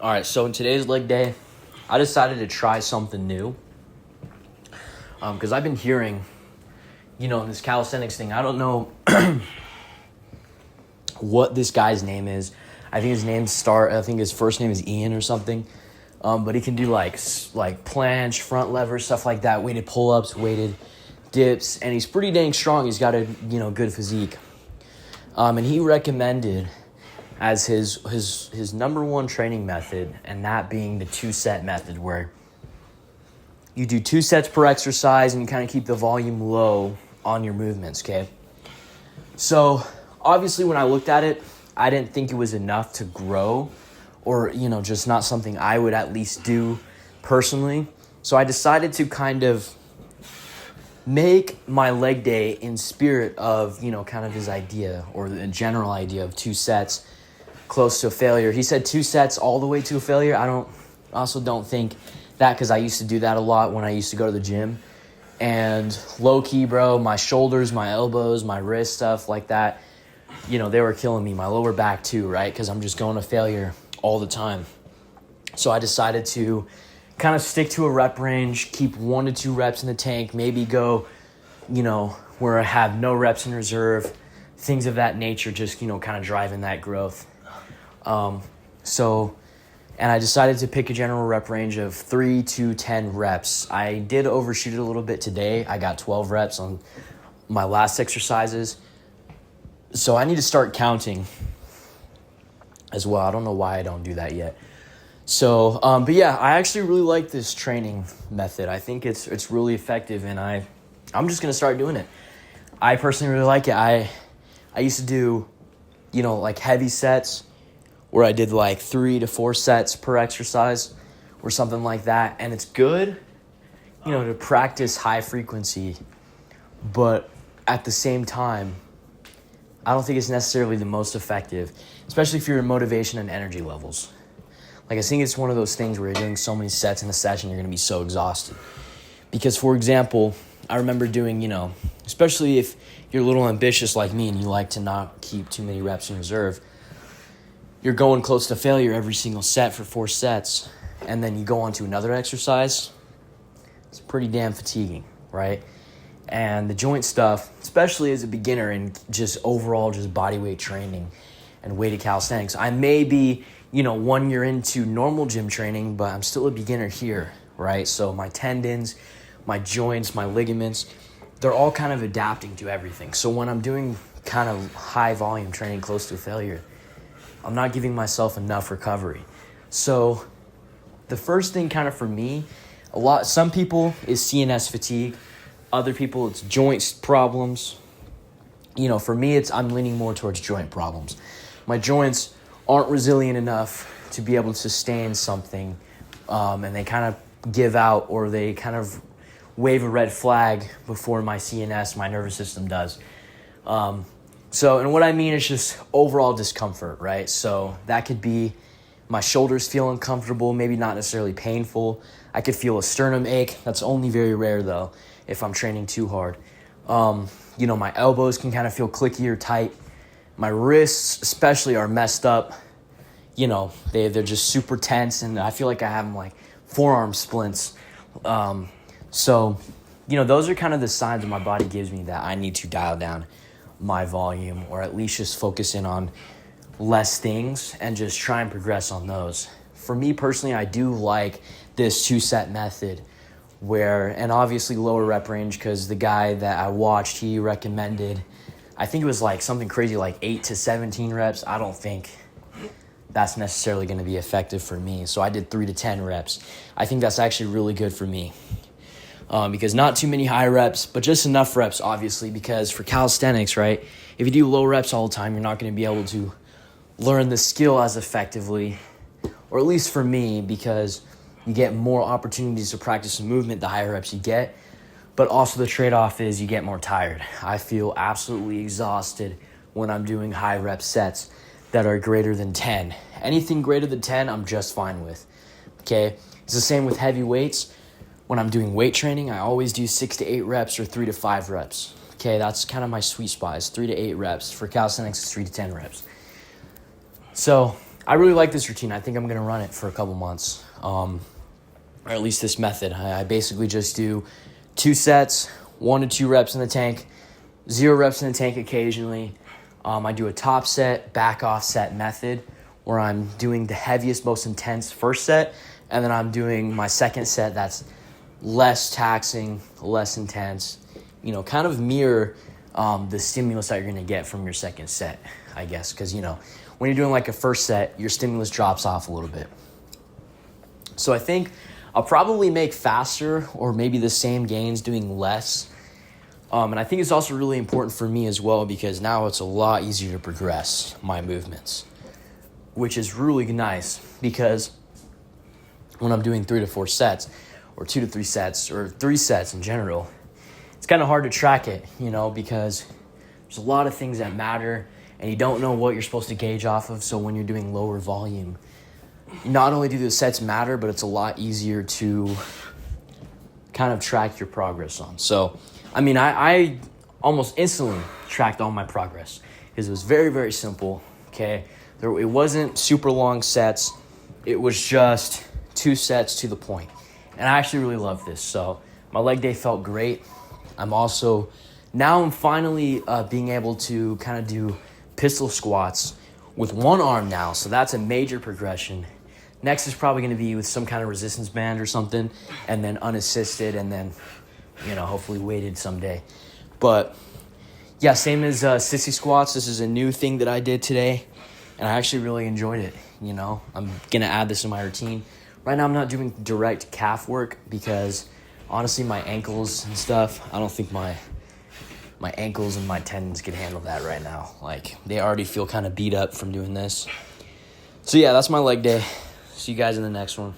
All right, so in today's leg day, I decided to try something new because I've been hearing, in this calisthenics thing, I don't know what this guy's name is. I think his first name is Ian or something. But he can do like planche, front lever, stuff like that, weighted pull-ups, weighted dips, and he's pretty dang strong. He's got a good physique. And he recommended as his number one training method, and that being the 2-set method, where you do 2 sets per exercise and you kind of keep the volume low on your movements, okay? So obviously when I looked at it, I didn't think it was enough to grow, or, just not something I would at least do personally. So I decided to kind of make my leg day in spirit of, kind of his idea, or the general idea of 2 sets close to a failure. He said 2 sets all the way to a failure. I also don't think that, because I used to do that a lot when I used to go to the gym. And low-key, bro, my shoulders, my elbows, my wrist, stuff like that, they were killing me. My lower back too, right? Because I'm just going to failure all the time. So I decided to kind of stick to a rep range, keep 1 to 2 reps in the tank, maybe go, where I have no reps in reserve, things of that nature, just, kind of driving that growth. And I decided to pick a general rep range of 3 to 10 reps. I did overshoot it a little bit today. I got 12 reps on my last exercises. So I need to start counting as well. I don't know why I don't do that yet. So, but yeah, I actually really like this training method. I think it's really effective, and I'm just going to start doing it. I personally really like it. I used to do, like heavy sets where I did like 3 to 4 sets per exercise or something like that. And it's good, to practice high frequency, but at the same time, I don't think it's necessarily the most effective, especially if you're in motivation and energy levels. Like, I think it's one of those things where you're doing so many sets in a session, you're going to be so exhausted. Because, for example, I remember doing, especially if you're a little ambitious like me and you like to not keep too many reps in reserve, you're going close to failure every single set for 4 sets, and then you go on to another exercise. It's pretty damn fatiguing, right? And the joint stuff, especially as a beginner and just overall just body weight training and weighted calisthenics, I may be, 1 year into normal gym training, but I'm still a beginner here, right? So my tendons, my joints, my ligaments, they're all kind of adapting to everything. So when I'm doing kind of high volume training close to failure, I'm not giving myself enough recovery. So the first thing kind of for me, some people is CNS fatigue. Other people, it's joint problems. For me, I'm leaning more towards joint problems. My joints aren't resilient enough to be able to sustain something, and they kind of give out, or they kind of wave a red flag before my CNS, my nervous system does. And what I mean is just overall discomfort, right? So that could be my shoulders feel uncomfortable, maybe not necessarily painful. I could feel a sternum ache. That's only very rare, though, if I'm training too hard. My elbows can kind of feel clicky or tight. My wrists especially are messed up. They're just super tense, and I feel like I have them like forearm splints. Those are kind of the signs that my body gives me that I need to dial down my volume, or at least just focus in on less things and just try and progress on those. For me personally, I do like this 2-set method and obviously lower rep range, because the guy that I watched, he recommended, I think it was like something crazy like 8 to 17 reps. I don't think that's necessarily going to be effective for me. So I did 3 to 10 reps. I think that's actually really good for me. Because not too many high reps, but just enough reps, obviously, because for calisthenics, right, if you do low reps all the time, you're not going to be able to learn the skill as effectively, or at least for me, because you get more opportunities to practice the movement the higher reps you get, but also the trade-off is you get more tired. I feel absolutely exhausted when I'm doing high rep sets that are greater than 10. Anything greater than 10, I'm just fine with, okay? It's the same with heavy weights. When I'm doing weight training, I always do 6 to 8 reps or 3 to 5 reps. Okay, that's kind of my sweet spot, is 3 to 8 reps. For calisthenics, it's 3 to 10 reps. So I really like this routine. I think I'm going to run it for a couple months, or at least this method. I basically just do 2 sets, 1 to 2 reps in the tank, 0 reps in the tank occasionally. I do a top set, back off set method where I'm doing the heaviest, most intense first set, and then I'm doing my second set that's less taxing, less intense, kind of mirror the stimulus that you're going to get from your second set, I guess, because, when you're doing like a first set, your stimulus drops off a little bit. So I think I'll probably make faster or maybe the same gains doing less. And I think it's also really important for me as well because now it's a lot easier to progress my movements, which is really nice because when I'm doing 3 to 4 sets or 2 to 3 sets or 3 sets in general, it's kind of hard to track it, because there's a lot of things that matter and you don't know what you're supposed to gauge off of. So when you're doing lower volume, not only do the sets matter, but it's a lot easier to kind of track your progress on. So, I almost instantly tracked all my progress because it was very, very simple, okay? It wasn't super long sets. It was just 2 sets to the point. And I actually really love this. So my leg day felt great. I'm finally being able to kind of do pistol squats with one arm now. So that's a major progression. Next is probably going to be with some kind of resistance band or something, and then unassisted, and then, hopefully weighted someday. But yeah, same as sissy squats. This is a new thing that I did today, and I actually really enjoyed it. I'm going to add this in my routine. Right now I'm not doing direct calf work because honestly my ankles and stuff, I don't think my ankles and my tendons can handle that right now. Like, they already feel kind of beat up from doing this. So yeah, that's my leg day. See you guys in the next one.